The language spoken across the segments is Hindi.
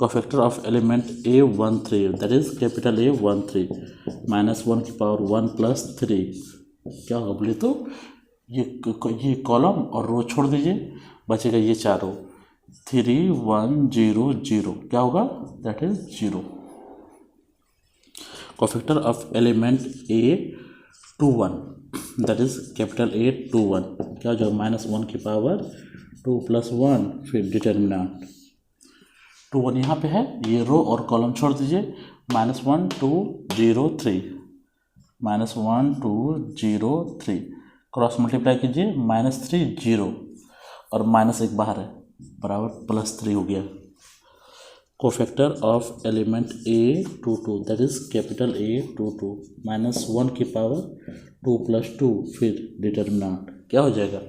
Cofactor of element A13 that is capital A13 -1 की पावर 1 + 3 क्या होगा बोले तो ये कॉलम और रो छोड़ दीजिए, बचेगा ये चारों 3 1 0 0 क्या होगा that is 0। Cofactor of element A21 that is capital A21 क्या हो जाएगा -1 की पावर 2 + 1 फिर डिटर्मिनेंट 2 1 यहाँ पे है, ये रो और कॉलम छोड़ दीजिए -1 2 0 3 -1 2 0 3 क्रॉस मल्टीप्लाई कीजिए -3 0 और -1 बाहर है बराबर +3 हो गया। Cofactor of element A22 that is capital A22 -1 की पावर 2 + 2 फिर डिटर्मिनेंट क्या हो जाएगा,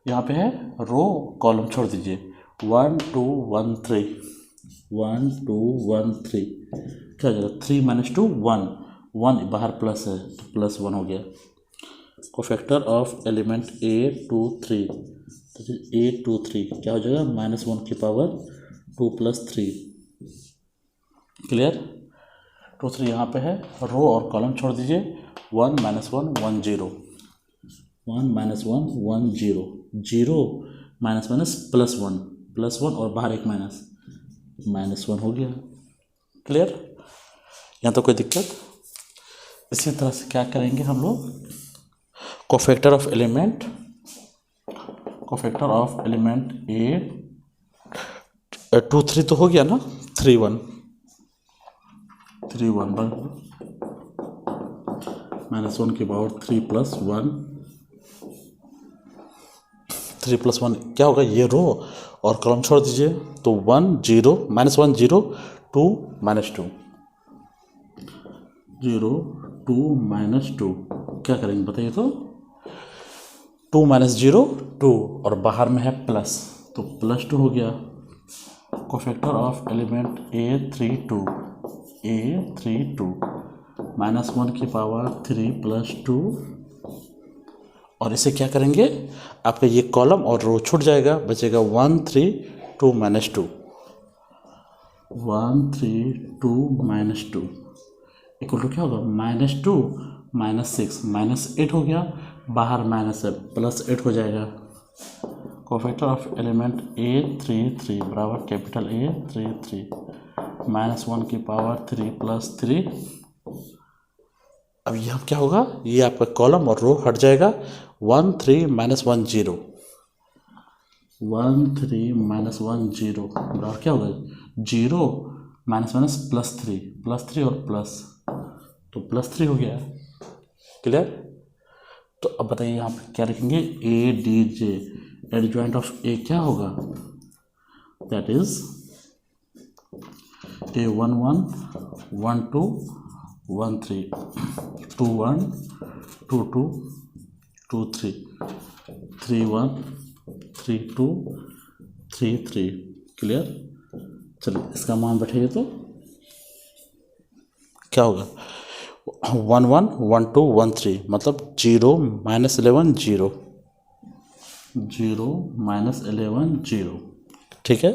यहाँ पे है रो कॉलम छोड़ दीजिए 1 2 1 3 1 2 1 3 क्या हो जाएगा 3 - 2 1 1 बाहर प्लस है तो +1 हो गया। कोफैक्टर ऑफ एलिमेंट A23 क्या हो जाएगा -1 की पावर 2 + 3 क्लियर। 2 3 यहाँ पे है, रो और कॉलम छोड़ दीजिए 1 - 1 1 0 1 - 1 1 0 0 -1 +1 और बाहर एक -1 हो गया क्लियर। यहाँ तो कोई दिक्कत। इसी तरह से क्या करेंगे हम लोग, कोफैक्टर ऑफ एलिमेंट A23 तो हो गया ना 3 1 -1 की पावर 3 + 1 क्या होगा, ये रो और कॉलम छोड़ दीजिए तो 1 0 -1 0 2 -2 0 2 -2 क्या करेंगे बताइए तो 2 - 0 2 और बाहर में है प्लस तो +2 हो गया। कोफैक्टर ऑफ एलिमेंट A32 -1 की पावर 3 + 2 और इसे क्या करेंगे, आपका ये कॉलम और रो छूट जाएगा, बचेगा 1 3 2 -2 1 3 2 -2 इक्वल टू क्या होगा -2 -6 -8 हो गया, बाहर माइनस है +8 हो जाएगा। कोफैक्टर ऑफ एलिमेंट A33 बराबर कैपिटल A33 -1 की पावर 3 + 3। अब यह क्या होगा, ये आपका कॉलम और रो हट जाएगा 1 3 -1 0 1 3 -1 0 बराबर क्या होगा 0 -3 और प्लस तो +3 हो गया क्लियर। तो अब बताइए यहाँ पे क्या लिखेंगे ADJ एडजॉइंट ऑफ ए क्या होगा दैट इज A11 12 13 21 22 23 31 32 33 क्लियर। चलिए इसका मान बैठाइए तो क्या होगा 1 1 1 2 1 3 मतलब 0 -11 0 0 -11 0 ठीक है।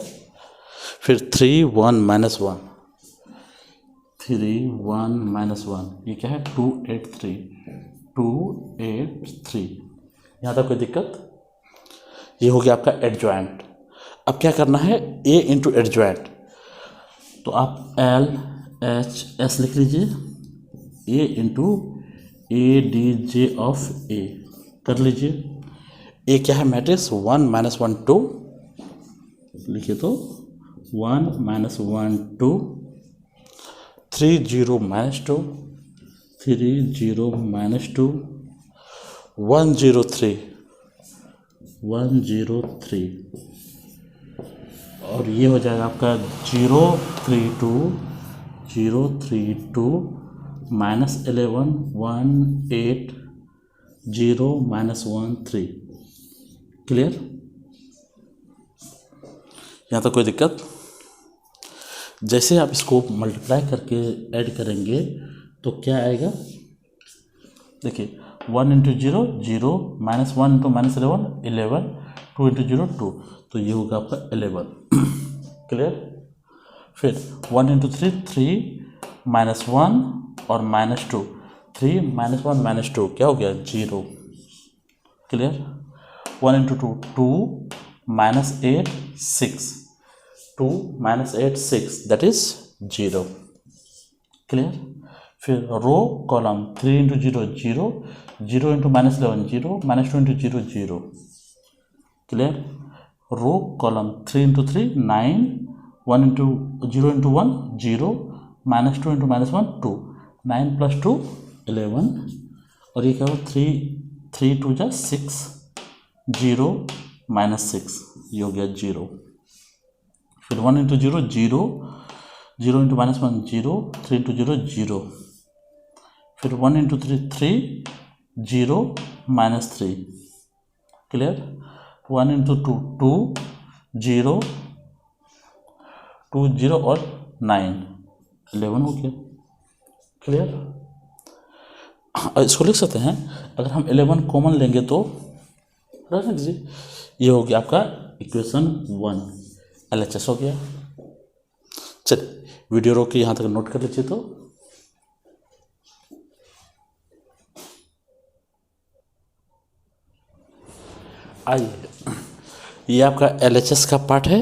फिर 3 1 -1 3 1 -1 ये क्या है 2 8 3 2 8 3 यहाँ तक कोई दिक्कत। ये हो गया आपका एडजॉइंट। अब क्या करना है A इंटू एडजॉइंट, तो आप LHS लिख लीजिए A into ADJ of A कर लीजिए। A क्या है मैट्रिक्स 1 -1 2 लिखिए तो 1 -1 2 3 0 -2 3 0 -2 1 0 3 1 0 3 और ये हो जाएगा आपका 0 3 2 0 3 2 -11 1 8 0 -1 3 क्लियर। यहाँ तो कोई दिक्कत। जैसे आप इसको मल्टीप्लाई करके ऐड करेंगे तो क्या आएगा देखिए 1 इंटू 0 0 -1 इंटू -11 11 2 इंटू 0 2 तो ये होगा आपका 11 क्लियर। फिर 1 इंटू 3 3 माइनस 1 और माइनस 2 3 माइनस 1 माइनस 2 क्या हो गया 0। Clear. 1 into 2 2 minus 8 6 2 minus 8 6 that is 0। Clear. फिर row column 3 into 0 0 0 into minus 11 0 minus 2 into 0 0। Clear. Row column 3 into 3 9 1 into 0 into 1 0 minus 2 into minus 1 2 9 plus 2 11 और ये क्या होगा 3 3 2 जा 6 0 माइनस 6 ये हो गया 0। फिर 1 इंटू 0 0 0 इंटू माइनस 1 0 3 इंटू 0 0। फिर 1 इंटू 3 3 0 माइनस 3। क्लियर। 1 इंटू 2 2 0 2 0 और 9 11 हो गया। क्लियर। इसको लिख सकते हैं अगर हम 11 कॉमन लेंगे तो रखने दीजिए। ये हो गया आपका इक्वेशन 1 LHS हो गया। चलिए वीडियो रोक के यहाँ तक नोट कर लीजिए। तो आइए ये आपका LHS का पार्ट है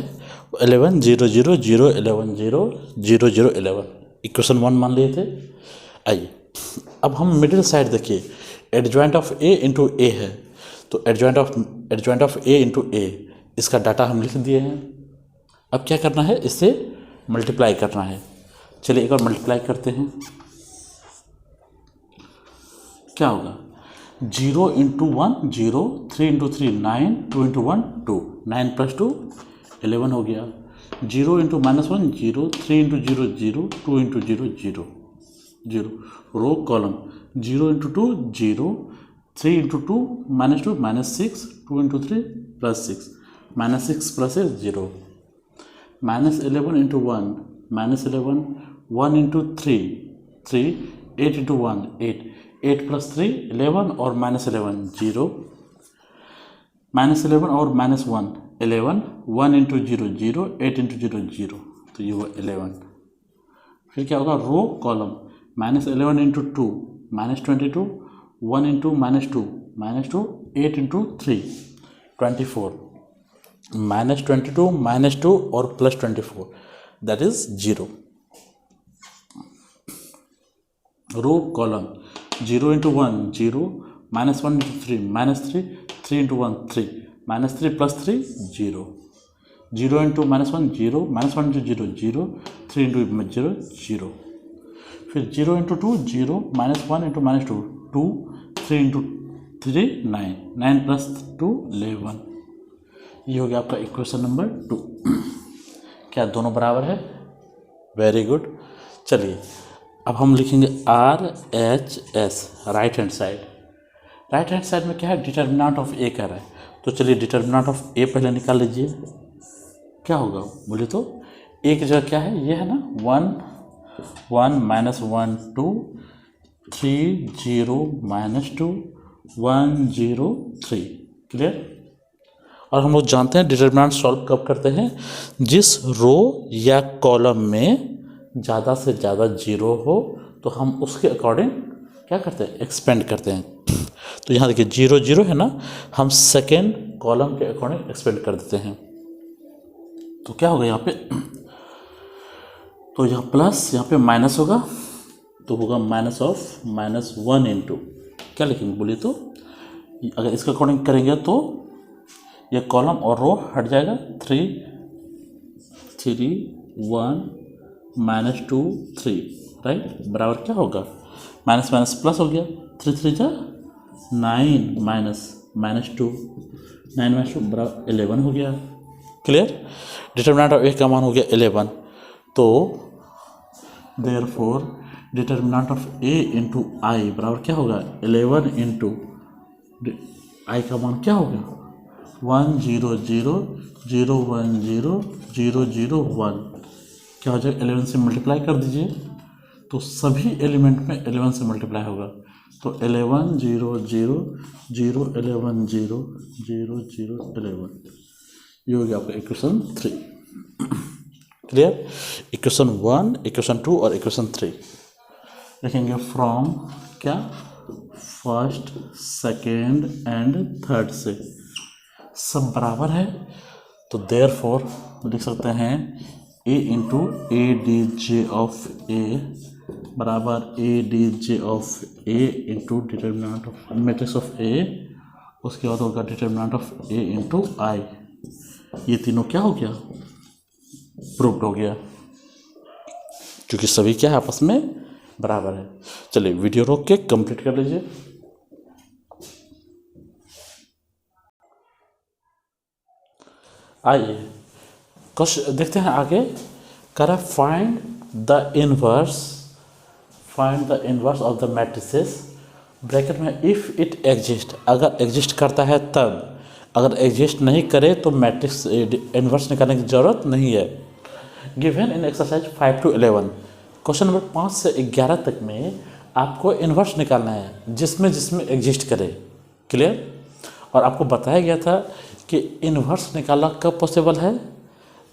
11 0 0 0 11 0 0 0 11 इक्वेशन 1 मान लिए थे। आइए अब हम मिडिल साइड देखिए एडजॉइंट ऑफ A इंटू ए है तो एडजॉइंट ऑफ A इंटू ए इसका डाटा हम लिख दिए हैं। अब क्या करना है इससे मल्टीप्लाई करना है। चलिए एक बार मल्टीप्लाई करते हैं। क्या होगा 0 इंटू 1 0 3 इंटू 3 9 2 इंटू 1 2 9 प्लस 2 11 हो गया। 0 into minus 1 0 3 into 0 0 2 into 0 0 0। Row column 0 into 2 0 3 into 2 minus 2 minus 6 2 into 3 plus 6 minus 6 plus 0 minus 11 into 1 minus 11 1 into 3 3 8 into 1 8 8 plus 3 11 और माइनस 11 0 माइनस 11 और माइनस 1 11 1 इंटू 0 0 8 इंटू 0 0 तो ये हुआ 11। फिर क्या होगा row column minus 11 into 2 minus 22 1 into minus 2 8 into 3 24 minus 22 minus 2 और plus 24 that is 0। Row column 0 into 1 0 minus 1 into 3 minus 3 3 into 1 3 minus 3 plus 3 0 0 into minus 1 0 minus 1 into 0 0 3 into 0 0। फिर 0 into 2 0 minus 1 into minus 2 2 3 into 3 9 9 plus 2 11। ये हो गया आपका इक्वेशन नंबर 2। क्या दोनों बराबर है? Very good. चलिए अब हम लिखेंगे RHS right hand side. Right hand side में क्या है डिटर्मिनेंट ऑफ A कह रहा है तो चलिए डिटर्मिनेंट ऑफ A पहले निकाल लीजिए। क्या होगा बोलिए तो A की जगह क्या है ये है ना 1 1 माइनस 1 2 3 0 माइनस 2 1 0 3। क्लियर। और हम लोग जानते हैं डिटर्मिनेंट सॉल्व कब करते हैं जिस रो या कॉलम में ज़्यादा से ज़्यादा जीरो हो तो हम उसके अकॉर्डिंग क्या करते हैं एक्सपेंड करते हैं। तो यहाँ देखिए 0 0 है ना हम सेकेंड कॉलम के अकॉर्डिंग एक्सपेंड कर देते हैं। तो क्या होगा यहाँ पे तो यहाँ प्लस यहाँ पे माइनस होगा तो होगा माइनस ऑफ माइनस 1 इंटू क्या लिखेंगे बोलिए तो अगर इसके अकॉर्डिंग करेंगे तो ये कॉलम और रो हट जाएगा 3 3 1 माइनस 2 3 राइट बराबर क्या होगा माइनस माइनस प्लस हो गया 3 3 जा 9 माइनस 2 9 माइनस 2 बराबर 11 हो गया। क्लियर। डिटर्मिनेंट ऑफ A का मान हो गया 11 तो therefore determinant of A into I बराबर क्या होगा 11 इंटू I का मान क्या होगा 1 0 0 0 1 0 0 0 1। क्या हो जाएगा 11 से मल्टीप्लाई कर दीजिए तो सभी एलिमेंट में 11 से मल्टीप्लाई होगा तो 11 0 0 0 11 0 0 0 11 ये हो गया आपका इक्वेशन 3। क्लियर। इक्वेशन 1, इक्वेशन 2 और इक्वेशन 3 लिखेंगे फ्रॉम क्या, फर्स्ट, सेकेंड एंड थर्ड से सब बराबर है, तो देयरफॉर लिख सकते हैं A into A D J of A बराबर A D J of A into determinant of matrix of A, उसके बाद होगा determinant of A into I. ये तीनों क्या हो गया, प्रूव्ड हो गया, क्योंकि सभी क्या है आपस में बराबर है। चलिए वीडियो रोक के कंप्लीट कर लीजिए। आइए क्वेश्चन देखते हैं आगे। कह रहा है find the inverse of the matrices, bracket में इफ़ इट एग्जिस्ट, अगर एग्जिस्ट करता है तब, अगर एग्जिस्ट नहीं करे तो मैट्रिक्स इनवर्स निकालने की ज़रूरत नहीं है। Given in exercise 5 to 11, question number 5 से 11 तक में आपको इनवर्स निकालना है जिसमें जिसमें एग्जिस्ट करे। क्लियर। और आपको बताया गया था कि इनवर्स निकालना कब पॉसिबल है,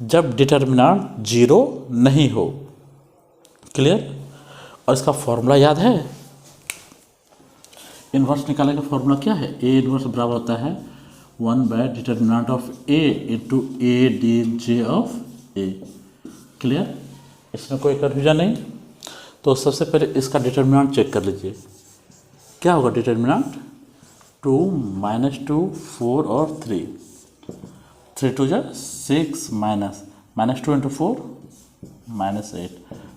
जब डिटर्मिनेंट 0 नहीं हो। क्लियर। और इसका फॉर्मूला याद है, इनवर्स निकालने का फॉर्मूला क्या है, ए इनवर्स बराबर होता है 1 bye determinant of A into A D J of A. Clear. इसमें कोई कन्फ्यूजन नहीं। तो सबसे पहले इसका डिटर्मिनेंट चेक कर लीजिए, क्या होगा डिटर्मिनेंट, 2 -2 4 और 3, 3 2 जा 6 -2 इंटू 4 -8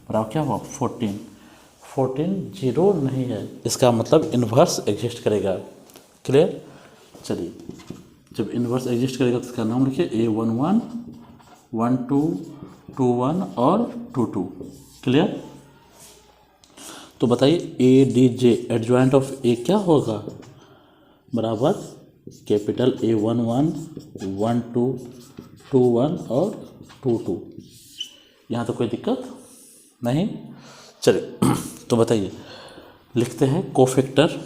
बराबर क्या हुआ 14। 14 0 नहीं है, इसका मतलब इन्वर्स एग्जिस्ट करेगा। क्लियर। चलिए जब इन्वर्स एग्जिस्ट करेगा तो इसका नाम लिखिए A11 1 2 2 1 और 2 2। क्लियर। तो बताइए A D J adjoint of A क्या होगा, बराबर कैपिटल A11 1 2 2 1 और 2 2। यहाँ तो कोई दिक्कत नहीं। चलिए तो बताइए, लिखते हैं कोफैक्टर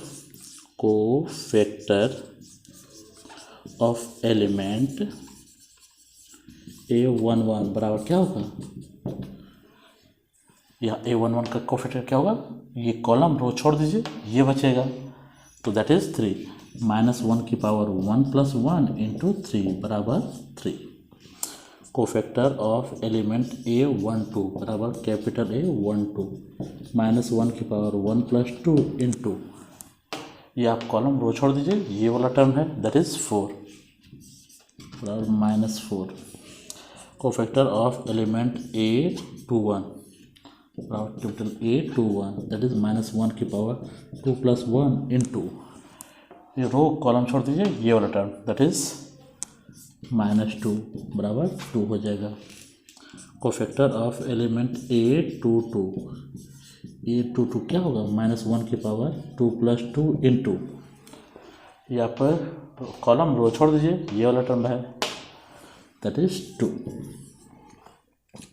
ऑफ एलिमेंट A11 बराबर क्या होगा, यहाँ A11 का कोफैक्टर क्या होगा, ये कॉलम रो छोड़ दीजिए, ये बचेगा, तो दैट इज 3 -1 की पावर 1 + 1 इंटू 3 बराबर 3। कोफैक्टर ऑफ एलिमेंट A12 बराबर कैपिटल A12 -1 की पावर 1 + 2 इंटू, ये आप कॉलम रो छोड़ दीजिए, ये वाला टर्म है दैट इज 4 बराबर -4। कोफैक्टर ऑफ एलिमेंट A21 बराबर कैपिटल A21 दैट इज -1 की पावर 2 + 1 इंटू, ये रो कॉलम छोड़ दीजिए, ये वाला टर्म दैट इज -2 बराबर 2 हो जाएगा। कोफैक्टर ऑफ एलिमेंट A22 क्या होगा, -1 की पावर 2 + 2 इंटू, यहाँ पर कॉलम रो छोड़ दीजिए, ये वाला टर्म है दैट इज 2।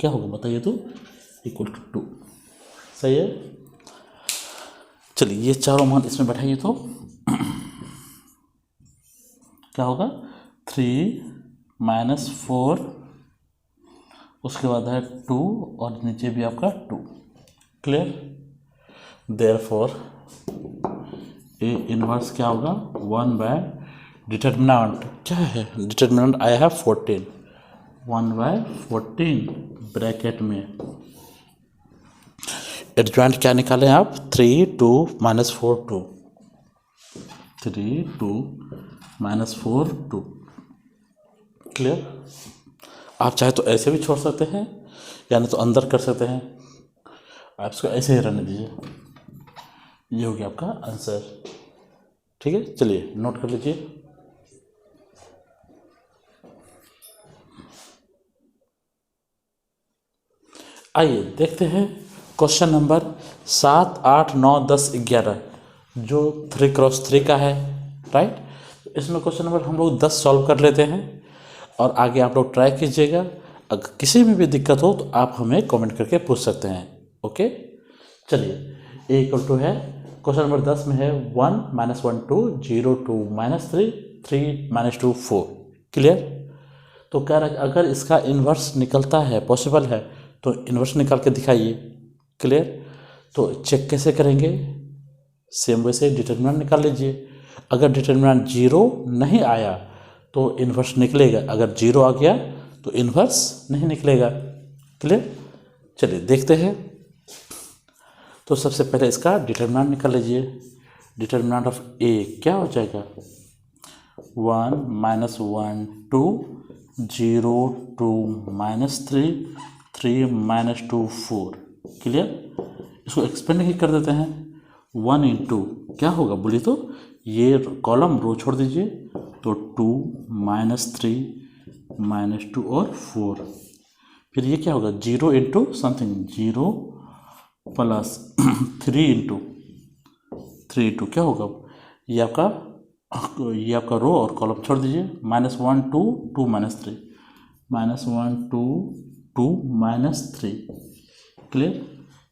क्या होगा बताइए, तो इक्वल टू 2। सही है। चलिए ये चारों मान इसमें बैठाइए तो क्या होगा 3 -4, उसके बाद है 2 और नीचे भी आपका 2। क्लियर। देयरफॉर ए इनवर्स क्या होगा 1 बाय डिटर्मिनेंट क्या है, डिटर्मिनेंट आया है 14, 1 बाय 14 ब्रैकेट में एडजॉइंट क्या निकालें आप 3 2 -4 2, 3 2 -4 2। क्लियर। आप चाहे तो ऐसे भी छोड़ सकते हैं या नहीं तो अंदर कर सकते हैं, आप इसको ऐसे ही रहने दीजिए, ये हो गया आपका आंसर। ठीक है। चलिए नोट कर लीजिए। आइए देखते हैं क्वेश्चन नंबर 7 8 9 10 11 जो 3x3 का है, राइट। इसमें क्वेश्चन नंबर हम लोग 10 सॉल्व कर लेते हैं और आगे आप लोग ट्राई कीजिएगा। अगर किसी में भी दिक्कत हो तो आप हमें कमेंट करके पूछ सकते हैं। ओके। चलिए ए इक्वल टू है, क्वेश्चन नंबर 10 में है 1 -1 2 0 2 -3 3 -2 4। क्लियर। तो कह रहा है अगर इसका इन्वर्स निकलता है, पॉसिबल है, तो इन्वर्स निकाल के दिखाइए। क्लियर? तो चेक कैसे करेंगे? सेम वैसे डिटर्मिनेंट निकाल लीजिए। अगर डिटर्मिनेंट 0 नहीं आया तो इन्वर्स निकलेगा, अगर 0 आ गया तो इन्वर्स नहीं निकलेगा। क्लियर? चलिए देखते हैं। तो सबसे पहले इसका डिटर्मिनेंट निकाल लीजिए। डिटर्मिनेंट ऑफ ए क्या हो जाएगा? 1 -1 2 0 2 -3 3 -2 4। क्लियर? इसको एक्सपेंड ही कर देते हैं। 1 इंटू क्या होगा बोलिए तो? ये कॉलम रो छोड़ दीजिए, तो 2 -3 -2 और 4। फिर ये क्या होगा? 0 इंटू समथिंग, 0 प्लस 3 इंटू क्या होगा? ये आपका रो और कॉलम छोड़ दीजिए। -1 2 2 -3 -1 2 2 -3। क्लियर?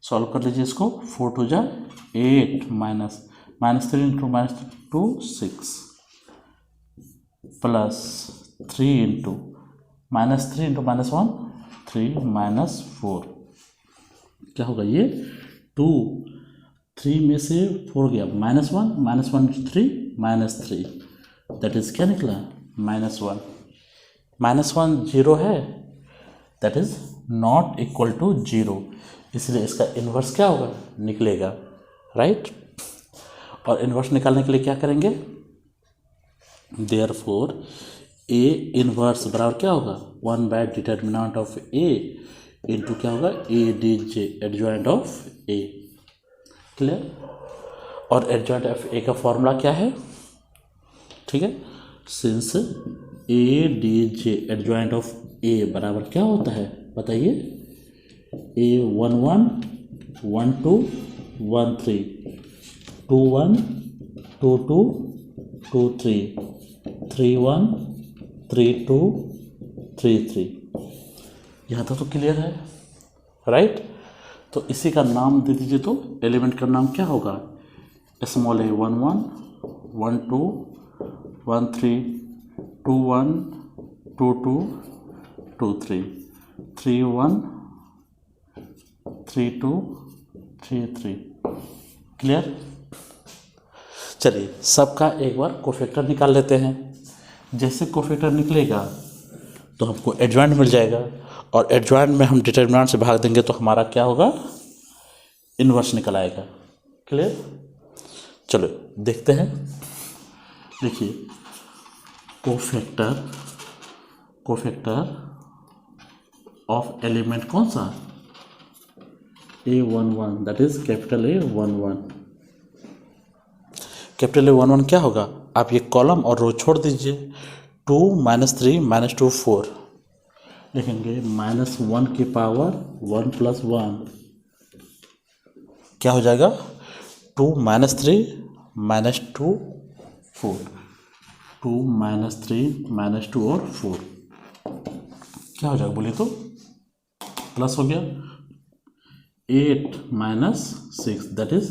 सॉल्व कर लीजिए इसको। 4 2 जा 8 -3 इंटू -2 6 प्लस 3 इंटू -3 इंटू -1 3 -4। क्या होगा? ये 2 3 में से 4 गया, -1 3 -3, दैट इज क्या निकला? -1। -1 0 है, that is not equal to 0, इसलिए इसका इन्वर्स क्या होगा? निकलेगा। राइट? और इन्वर्स निकालने के लिए क्या करेंगे? देयरफॉर ए इन्वर्स बराबर क्या होगा? 1 / डिटर्मिनेंट ऑफ ए इंटू क्या होगा? A D J, adjoint of A. Clear? और एडजॉइंट ऑफ ए का फॉर्मूला क्या है? ठीक है, since A D J adjoint of A बराबर क्या होता है बताइए? ए 1 1 1 2 1 3 2 1 2 2 2 3 3 1 3 2 3 3। यहाँ तक तो क्लियर है। राइट? तो इसी का नाम दे दीजिए। तो एलिमेंट का नाम क्या होगा? स्मॉल ए 1 1 1 2 1 3 2 1 2 2 2 3 3 1 3 2 3 3। क्लियर? चलिए सबका एक बार कोफैक्टर निकाल लेते हैं। जैसे कोफैक्टर निकलेगा तो हमको एडजॉइंट मिल जाएगा, और एडजॉइंट में हम डिटर्मिनेंट से भाग देंगे तो हमारा क्या होगा? इन्वर्स निकल आएगा। क्लियर? चलो देखते हैं। देखिए कोफैक्टर ऑफ एलिमेंट कौन सा? A11, that is capital A11। Capital A11 क्या होगा? आप ये कॉलम और रो छोड़ दीजिए। 2 -3 -2 4 लिखेंगे। -1 की पावर 1 + 1 क्या हो जाएगा? 2 -3 -2 4 2 -3 -2 और 4 क्या हो जाएगा बोलिए तो? प्लस हो गया। 8 - 6 that is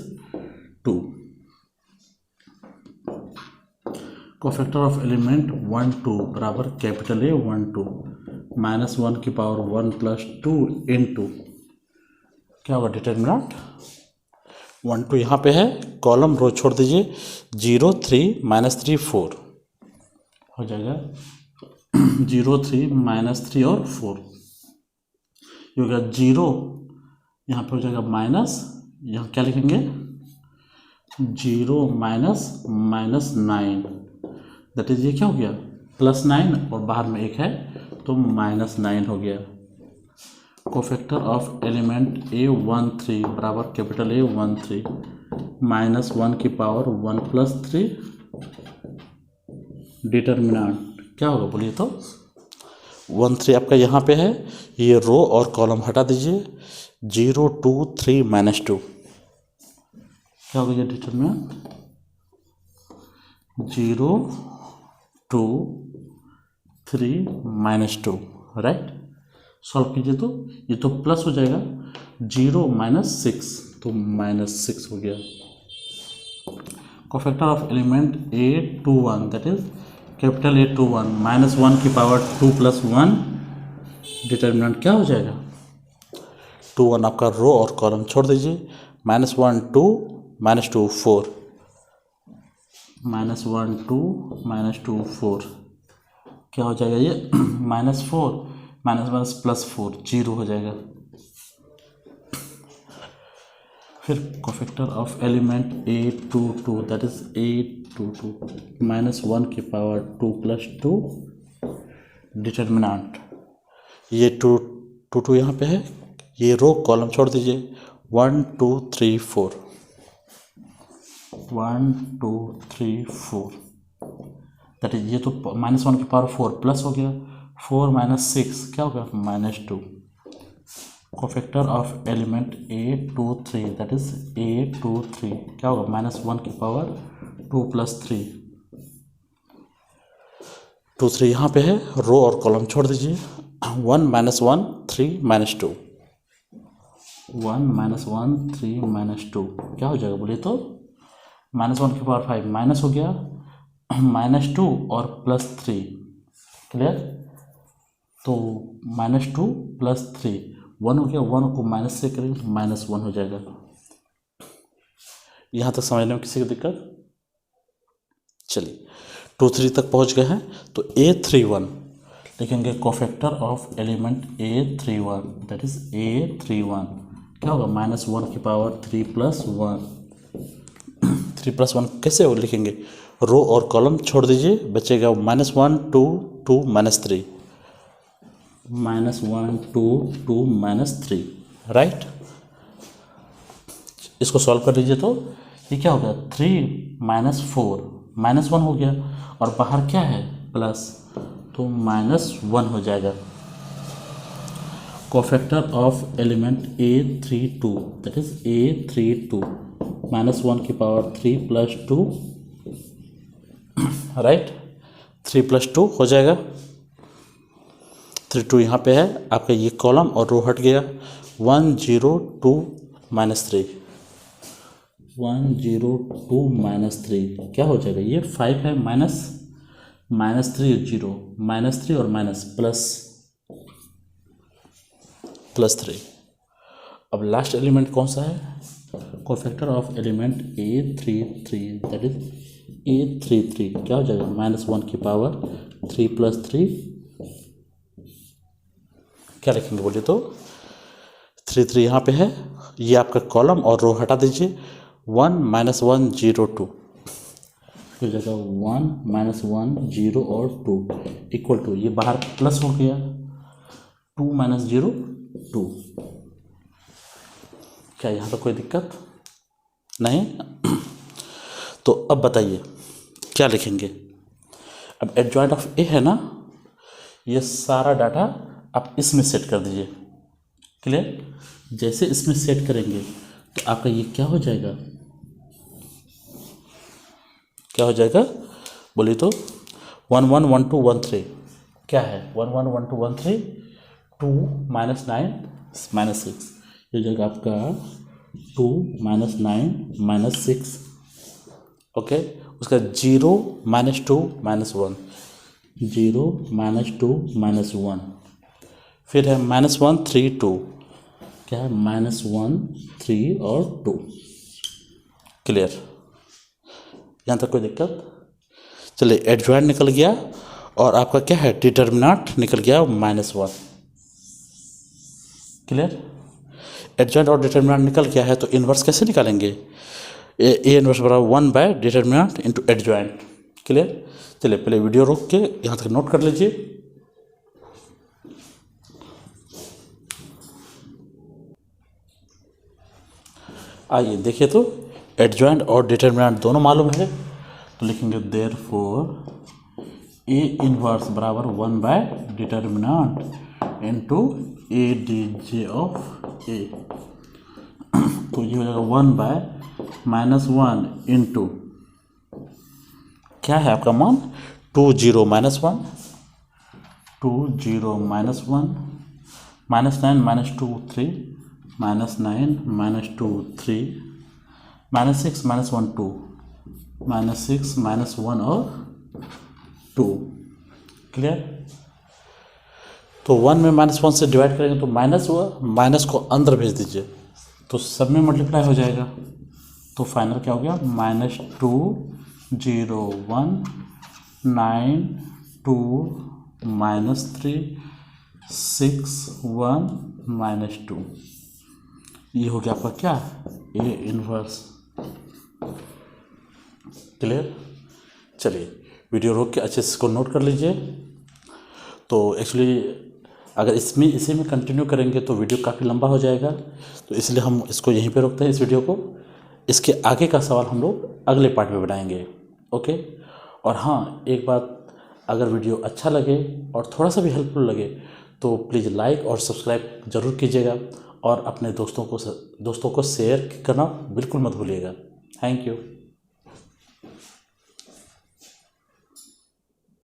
2। Cofactor of element 1 2 बराबर कैपिटल A 1 2 -1 की पावर 1 + 2 इंटू क्या होगा? डिटर्मिनेंट 1 2 यहाँ पे है, कॉलम रो छोड़ दीजिए। 0 3 -3 4 हो जाएगा। 0 3 -3 और 4 ये हो गया 0। यहाँ पे हो जाएगा माइनस, यहाँ क्या लिखेंगे? 0 -9 दैट इज ये क्या हो गया? +9 और बाहर में 1 है तो -9 हो गया। कोफैक्टर ऑफ एलिमेंट A13 बराबर कैपिटल A13 -1 की पावर 1 + 3 डिटर्मिनेंट क्या होगा बोलिए तो? 1 3 आपका यहाँ पे है, ये रो और कॉलम हटा दीजिए। 0 2 3 -2 क्या होगा ये डिटर्मिनेंट? 0 2 3 -2। राइट? सॉल्व कीजिए तो ये तो प्लस हो जाएगा। 0 -6 तो -6 हो गया। Cofactor of element A21 that is capital A 2 1 -1 की पावर 2 + 1 डिटर्मिनेंट क्या हो जाएगा 2 1 आपका रो और कॉलम छोड़ दीजिए -1 2 -2 4 -1 2 -2 4 क्या हो जाएगा ये -4 -1 + 4 0 हो जाएगा। फिर cofactor of element A22 that is A22 -1 की पावर 2 + 2 डिटर्मिनेंट ये 2 यहाँ पे है ये रो कॉलम छोड़ दीजिए 1 2 3 4 1 2 3 4 दैट इज ये तो -1 की पावर 4 प्लस हो गया 4 - 6 क्या होगा -2 cofactor of element A23 that is A23 क्या होगा -1 की पावर 2 + 3 2 3 यहाँ पे है रो और कॉलम छोड़ दीजिए 1 - 1 3 - 2 1 - 1 3 - 2 क्या हो जाएगा बोलिए तो -1 की पावर 5 माइनस हो गया -2 और +3 क्लियर तो -2 + 3 1 हो गया 1 को माइनस से करेंगे -1 हो जाएगा। यहाँ तक समझने में किसी की दिक्कत चलिए 2 3 तक पहुँच गए हैं तो A31 लिखेंगे cofactor of element A31 that is A31 क्या होगा -1 की पावर 3 + 1 3 + 1 कैसे हो लिखेंगे रो और कॉलम छोड़ दीजिए बचेगा -1 2 2 -3 -1 2 2 -3 राइट। इसको सॉल्व कर लीजिए तो ये क्या हो गया 3 - 4 -1 हो गया और बाहर क्या है प्लस तो -1 हो जाएगा। Cofactor of element A32 that is A32 -1 की पावर 3 + 2 राइट 3 + 2 हो जाएगा 3 2 यहाँ पे है आपका ये कॉलम और रो हट गया 1 0 2 -3 1 0 2 -3 क्या हो जाएगा ये 5 है -3 0 -3 और माइनस +3 अब लास्ट एलिमेंट कौन सा है cofactor of element A33 that is A33 क्या हो जाएगा -1 की पावर 3 + 3 क्या लिखेंगे बोलिए तो 3 3 यहाँ पे है ये आपका कॉलम और रो हटा दीजिए 1 - 1 0 2 हो जाएगा 1 - 1 0 और 2 इक्वल टू ये बाहर प्लस हो गया 2 - 0 2 क्या यहाँ पर कोई दिक्कत नहीं तो अब बताइए क्या लिखेंगे अब एडजॉइंट ऑफ ए है ना ये सारा डाटा आप इसमें सेट कर दीजिए क्लियर जैसे इसमें सेट करेंगे तो आपका ये क्या हो जाएगा बोलिए तो 1 1 1 2 1 3 क्या है 1 1 1 2 1 3 2 -9 -6 ये हो जाएगा आपका 2 -9 -6 ओके उसका 0 -2 -1 0 -2 -1 फिर है -1 3 2 क्या है -1 3 और 2 क्लियर यहाँ तक कोई दिक्कत चलिए एडजॉइंट निकल गया और आपका क्या है डिटर्मिनेंट निकल गया -1 क्लियर एडजॉइंट और डिटर्मिनेंट निकल गया है तो इन्वर्स कैसे निकालेंगे ए इन्वर्स बराबर 1 / डिटर्मिनेंट इंटू एडजॉइंट क्लियर चलिए पहले वीडियो रोक के यहाँ तक नोट कर लीजिए आइए देखिए तो एडजॉइंट और डिटर्मिनेंट दोनों मालूम है तो लिखेंगे देयरफॉर ए इनवर्स बराबर 1 / determinant into A D J of A तो ये हो जाएगा 1 / -1 इंटू क्या है आपका मान 2 0 -1 2 0 -1 -9 -2 3 -9 -2 3 -6 -1 2 -6 -1 और 2। क्लियर? तो 1 में -1 से डिवाइड करेंगे तो माइनस हुआ, माइनस को अंदर भेज दीजिए तो सब में मल्टीप्लाई हो जाएगा। तो फाइनल क्या हो गया, -2 0 1 9 2 -3 6 1 -2। ये हो गया आपका क्या, ए इनवर्स। क्लियर? चलिए वीडियो रोक के अच्छे से इसको नोट कर लीजिए। तो एक्चुअली अगर इसी में कंटिन्यू करेंगे तो वीडियो काफ़ी लंबा हो जाएगा, तो इसलिए हम इसको यहीं पे रोकते हैं इस वीडियो को। इसके आगे का सवाल हम लोग अगले पार्ट में बनाएंगे। ओके? और हाँ, एक बात, अगर वीडियो अच्छा लगे और थोड़ा सा भी हेल्पफुल लगे तो प्लीज़ लाइक और सब्सक्राइब ज़रूर कीजिएगा और अपने दोस्तों को शेयर करना बिल्कुल मत भूलिएगा। Thank you.